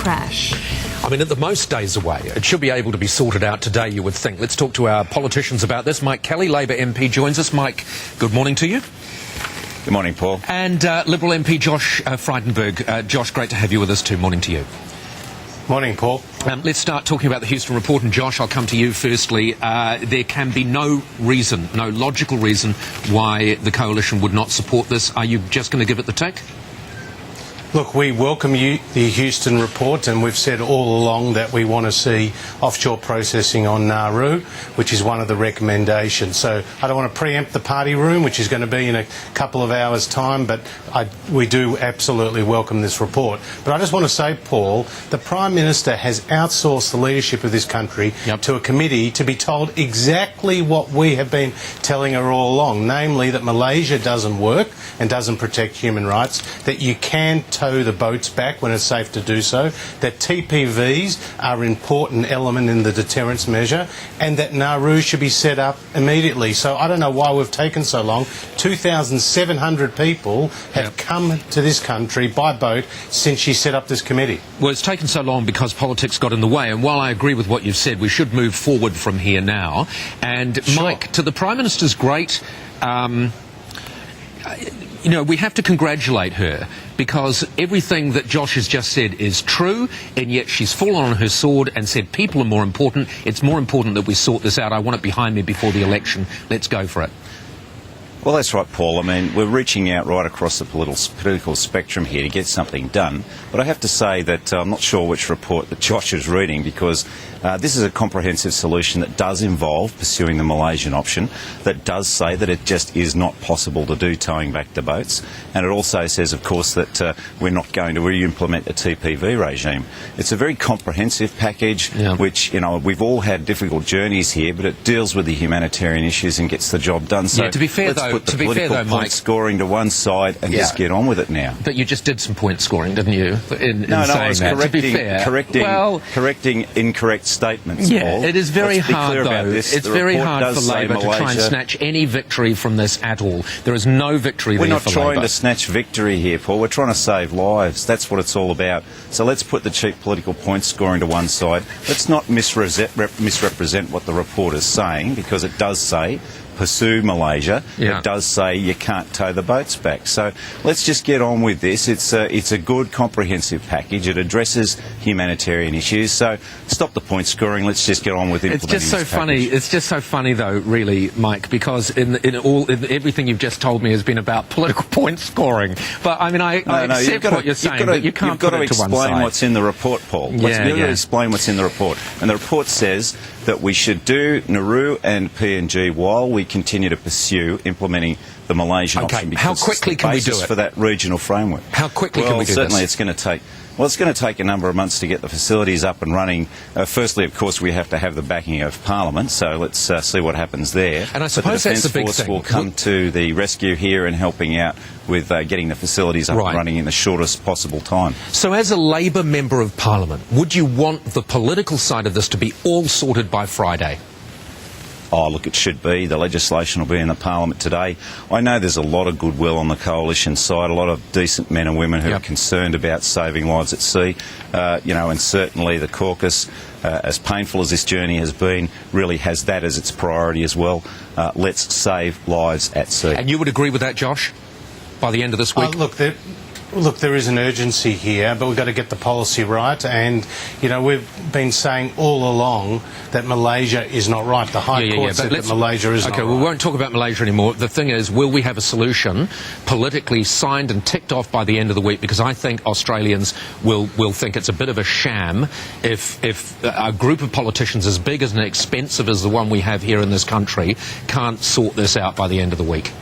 crash? I mean, at the most, days away. It should be able to be sorted out today, you would think. Let's talk to our politicians about this. Mike Kelly, Labour MP, joins us. Mike, good morning to you. Good morning, Paul. And Liberal MP Josh Frydenberg. Josh, great to have you with us too. Morning to you. Morning, Paul. Let's start talking about the Houston report. And Josh, I'll come to you firstly. There can be no reason, no logical reason why the coalition would not support this. Are you just going to give it the tick? Look, we welcome the Houston report, and we've said all along that we want to see offshore processing on Nauru, which is one of the recommendations. So I don't want to preempt the party room, which is going to be in a couple of hours' time, but we do absolutely welcome this report. But I just want to say, Paul, the Prime Minister has outsourced the leadership of this country to a committee to be told exactly what we have been telling her all along, namely that Malaysia doesn't work and doesn't protect human rights, that you can tow the boats back when it's safe to do so, that TPVs are an important element in the deterrence measure, and that Nauru should be set up immediately. So I don't know why we've taken so long. 2,700 people have come to this country by boat since she set up this committee. Well, it's taken so long because politics got in the way, and while I agree with what you've said, we should move forward from here now. And Sure. Mike, to the Prime Minister's great... you know, we have to congratulate her because everything that Josh has just said is true, and yet she's fallen on her sword and said people are more important. It's more important that we sort this out. I want it behind me before the election. Let's go for it. Well, that's right, Paul. I mean, we're reaching out right across the political spectrum here to get something done. But I have to say that I'm not sure which report that Josh is reading, because this is a comprehensive solution that does involve pursuing the Malaysian option, that does say that it just is not possible to do towing back the boats. And it also says, of course, that we're not going to re-implement a TPV regime. It's a very comprehensive package, which, you know, we've all had difficult journeys here, but it deals with the humanitarian issues and gets the job done. So to be fair, let's put the political point scoring to one side and just get on with it now. But you just did some point scoring, didn't you? No, I was correcting incorrect statements, Yeah, Paul. it is very hard, though. It's very hard for Labor to try and snatch any victory from this at all. There is no victory there for Labor. We're not trying to snatch victory here, Paul. We're trying to save lives. That's what it's all about. So let's put the cheap political point scoring to one side. Let's not misrepresent what the report is saying, because it does say pursue Malaysia. It does say you can't tow the boats back. So let's just get on with this. It's a good, comprehensive package. It addresses humanitarian issues. So stop the point scoring. Let's just get on with implementing It's just so this funny. package. It's just so funny, though, really, Mike, because in everything you've just told me has been about political point scoring. But I mean, I accept what you're saying, but you can't put it to one side. You've got to explain what's in the report, Paul. You've got to explain what's in the report. And the report says that we should do Nauru and PNG while we continue to pursue implementing the Malaysian option, because how quickly can we do it for that regional framework? How quickly can we do certainly this? It's going to take. Well, it's going to take a number of months to get the facilities up and running. Firstly, of course, we have to have the backing of Parliament, so let's see what happens there. And I suppose but the that's the big Defence Force thing. will come to the rescue here and helping out with getting the facilities up and running in the shortest possible time. So as a Labor Member of Parliament, would you want the political side of this to be all sorted by Friday? Oh, look, it should be. The legislation will be in the Parliament today. I know there's a lot of goodwill on the coalition side, a lot of decent men and women who are concerned about saving lives at sea. You know, and certainly the caucus, as painful as this journey has been, really has that as its priority as well. Let's save lives at sea. And you would agree with that, Josh, by the end of this week? Look, there is an urgency here, but we've got to get the policy right. And, you know, we've been saying all along that Malaysia is not right. The High Court said that Malaysia is not right. Okay, we won't talk about Malaysia anymore. The thing is, will we have a solution politically signed and ticked off by the end of the week? Because I think Australians will think it's a bit of a sham if a group of politicians as big and expensive as the one we have here in this country can't sort this out by the end of the week.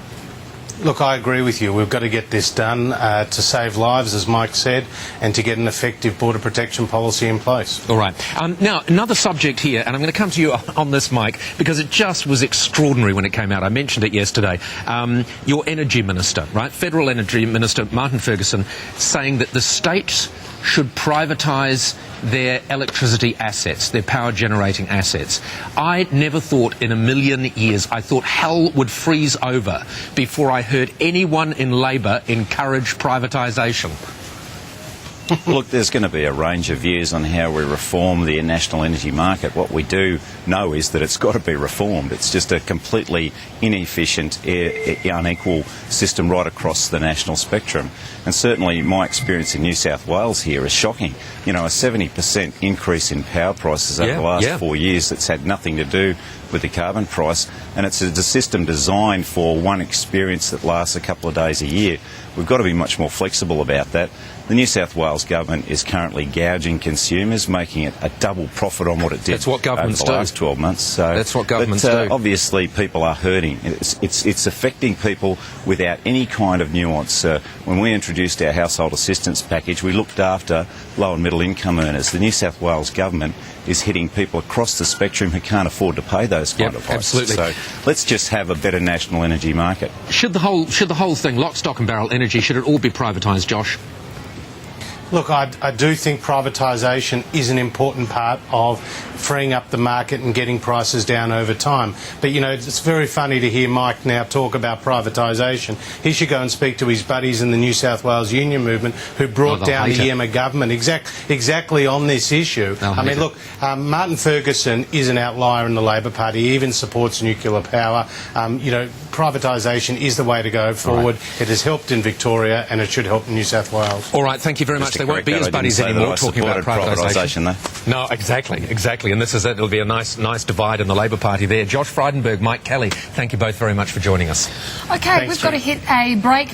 Look, I agree with you. We've got to get this done to save lives, as Mike said, and to get an effective border protection policy in place. All right. Now, another subject here, and I'm going to come to you on this, Mike, because it just was extraordinary when it came out. I mentioned it yesterday. Your Energy Minister, right, Federal Energy Minister Martin Ferguson, saying that the states should privatise their electricity assets, their power generating assets. I never thought in a million years, I thought hell would freeze over before I heard anyone in Labor encourage privatisation. Look, there's going to be a range of views on how we reform the national energy market. What we do know is that it's got to be reformed. It's just a completely inefficient, unequal system right across the national spectrum. And certainly my experience in New South Wales here is shocking. You know, a 70% increase in power prices over the last 4 years that's had nothing to do with the carbon price, and it's a system designed for one experience that lasts a couple of days a year. We've got to be much more flexible about that. The New South Wales government is currently gouging consumers, making it a double profit on what it did. That's what governments over the last 12 months. So, that's what governments do. Obviously, people are hurting. It's affecting people without any kind of nuance. When we introduced our household assistance package, we looked after low and middle income earners. The New South Wales government is hitting people across the spectrum who can't afford to pay those kind of prices. Absolutely. So let's just have a better national energy market. Should the whole thing, lock, stock and barrel energy, should it all be privatised, Josh? Look, I do think privatisation is an important part of freeing up the market and getting prices down over time. But, you know, it's very funny to hear Mike now talk about privatisation. He should go and speak to his buddies in the New South Wales union movement who brought down the Yema government exactly on this issue. I mean, look, Martin Ferguson is an outlier in the Labor Party. He even supports nuclear power. You know, privatisation is the way to go forward. Right. It has helped in Victoria and it should help in New South Wales. All right, thank you very much. They won't be as buddies anymore talking about privatisation. No, exactly. And this is it. It'll be a nice divide in the Labor Party there. Josh Frydenberg, Mike Kelly, thank you both very much for joining us. Okay, we've got to hit a break.